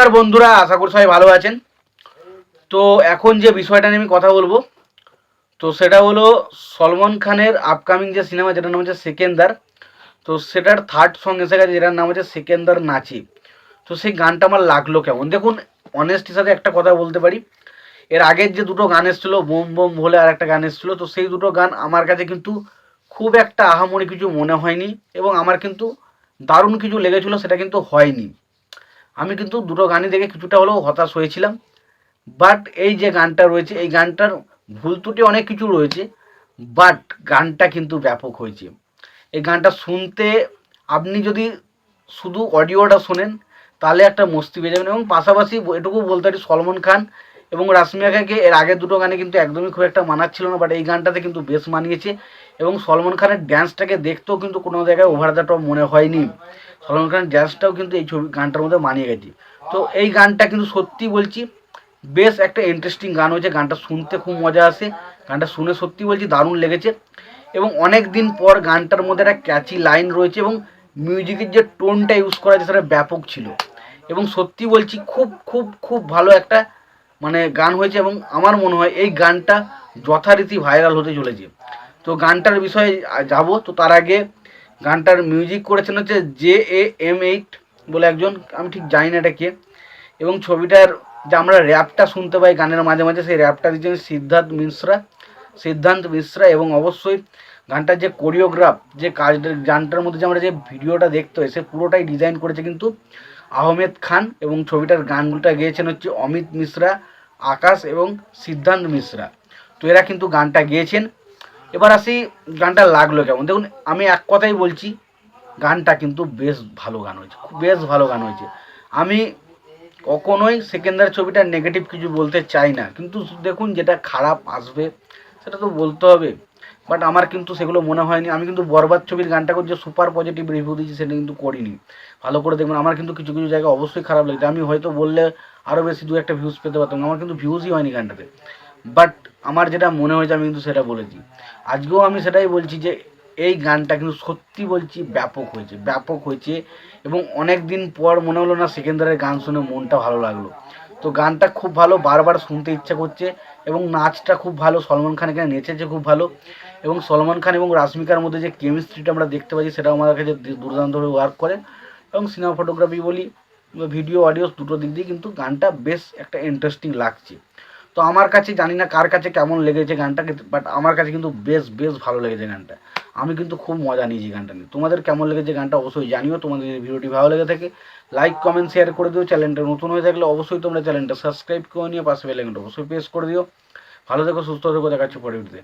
নমস্কার বন্ধুরা, আশা করি সবাই ভালো আছেন। তো এখন যে বিষয়টা নিয়ে আমি কথা বলবো, তো সেটা হলো সলমন খানের আপকামিং যে সিনেমা, যেটার নাম হচ্ছে সেকেন্দার। তো সেটার থার্ড সং এসে গেছে, যেটার নাম হচ্ছে সেকেন্দার নাচি। তো সেই গানটা আমার লাগলো কেমন, দেখুন অনেস্টির সাথে একটা কথা বলতে পারি, এর আগের যে দুটো গান এসেছিলো, বোম বোম বলে আর একটা গান এসেছিলো, তো সেই দুটো গান আমার কাছে কিন্তু খুব একটা আহামরি কিছু মনে হয়নি, এবং আমার কিন্তু দারুণ কিছু লেগেছিলো, সেটা কিন্তু হয়নি। আমি কিন্তু দুটো গানই দেখে কিছুটা হলেও হতাশ হয়েছিলাম। বাট এই যে গানটা রয়েছে, এই গানটার ভুল ত্রুটি অনেক কিছু রয়েছে, বাট গানটা কিন্তু ব্যাপক হয়েছে। এই গানটা শুনতে আপনি যদি শুধু অডিওটা শোনেন তাহলে একটা মস্তি পেয়ে যাবেন। এবং পাশাপাশি এটুকু বলতে পারি, সলমন খান এবং রাশমিয়াকে এর আগের দুটো গানে কিন্তু একদমই খুব একটা মানাচ্ছিল না, বাট এই গানটাতে কিন্তু বেশ মানিয়েছে। এবং সলমন খানের ড্যান্সটাকে দেখতেও কিন্তু কোনো জায়গায় ওভার দ্য টপ মনে হয়নি। সলমন খানের ড্যান্সটাও কিন্তু এই গানটার মধ্যে মানিয়ে গেছে। তো এই গানটা কিন্তু সত্যি বলছি বেশ একটা ইন্টারেস্টিং গান হয়েছে, গানটা শুনতে খুব মজা আসে, গানটা শুনে সত্যি বলছি দারুণ লেগেছে। এবং অনেক দিন পর গানটার মধ্যে একটা ক্যাচি লাইন রয়েছে, এবং মিউজিকের যে টোনটা ইউজ করা হয়েছে সেটা ব্যাপক ছিল। এবং সত্যি বলছি খুব খুব খুব ভালো একটা গান হয়েছে, এবং আমার মনে হয় এই গানটা যথারীতি ভাইরাল হতে চলেছে। তো গানটার বিষয়ে যাব, তো তার আগে গানটার মিউজিক করেছেন হচ্ছে JAM8 বলে একজন, আমি ঠিক জানি না এটা কে। এবং ছবিটার যে আমরা র্যাপটা শুনতে পাই গানের মাঝে মাঝে, সেই র্যাপটা দিচ্ছেন সিদ্ধান্ত মিশ্রা। এবং অবশ্যই গানটার যে কোরিওগ্রাফ, যে কাজটা গানটার মধ্যে যে আমরা যে ভিডিওটা দেখতে হয়, সে পুরোটাই ডিজাইন করেছে কিন্তু আহমেদ খান। এবং ছবিটার গানগুলোটা গেয়েছেন হচ্ছে অমিত মিশ্রা, আকাশ এবং সিদ্ধান্ত মিশ্রা। তো এরা কিন্তু গানটা গেয়েছেন। এবার আসি গানটা লাগলো কেমন। দেখুন আমি এক কথাই বলছি, গানটা কিন্তু বেশ ভালো গান হয়েছে, বেশ ভালো গান হয়েছে। আমি কখনোই সেকেন্দার ছবিটা নেগেটিভ কিছু বলতে চাই না, কিন্তু দেখুন যেটা খারাপ আসবে সেটা তো বলতে হবে। বাট আমার কিন্তু সেগুলো মনে হয়নি। আমি কিন্তু বরবাদ ছবির গানটাকে যে সুপার পজিটিভ রিভিউ দিয়েছি সেটা কিন্তু করিনি। ভালো করে দেখবেন, আমার কিন্তু কিছু কিছু জায়গায় অবশ্যই খারাপ লেগেছে। আমি হয়তো বললে আরও বেশি দু একটা ভিউজ পেতে পারতাম, আমার কিন্তু ভিউজই হয়নি গানটাতে। বাট আমার যেটা মনে হয়েছে আমি কিন্তু সেটা বলেছি। আজকেও আমি সেটাই বলছি যে এই গানটা কিন্তু সত্যি বলছি ব্যাপক হয়েছে, ব্যাপক হয়েছে। এবং অনেক দিন পর মনে হলো না সেকেন্দারের গান শুনে মনটা ভালো লাগলো। তো গানটা খুব ভালো, বারবার শুনতে ইচ্ছা করছে। এবং নাচটা খুব ভালো, সলমন খান এখানে নেচেছে খুব ভালো। এবং সলমন খান এবং রাশমিকার মধ্যে যে কেমিস্ট্রিটা আমরা দেখতে পাচ্ছি সেটাও আমার কাছে দুর্দান্তভাবে ওয়ার্ক করে। এবং সিনেমা ফটোগ্রাফি বলি, ভিডিও অডিও দুটো দিক দিয়ে কিন্তু গানটা বেশ একটা ইন্টারেস্টিং লাগছে। তো আমার কাছে জানি না কার কাছে কেমন লেগেছে গানটা, বাট আমার কাছে কিন্তু বেশ বেশ ভালো লেগেছে গানটা। আমি কিন্তু খুব মজা নিয়েছি গানটা নিয়ে। তোমাদের কেমন লেগেছে গানটা অবশ্যই জানিও। তোমাদের যদি ভিডিওটি ভালো লেগে থাকে লাইক কমেন্ট শেয়ার করে দিও। চ্যানেলটা নতুন হয়ে থাকলে অবশ্যই তোমরা চ্যানেলটা সাবস্ক্রাইব করে নিও, পাশে বেল আইকনটা অবশ্যই প্রেস করে দিও। ভালো থেকো, সুস্থ থেকো, দেখাচ্ছি পরে ভিডিওতে।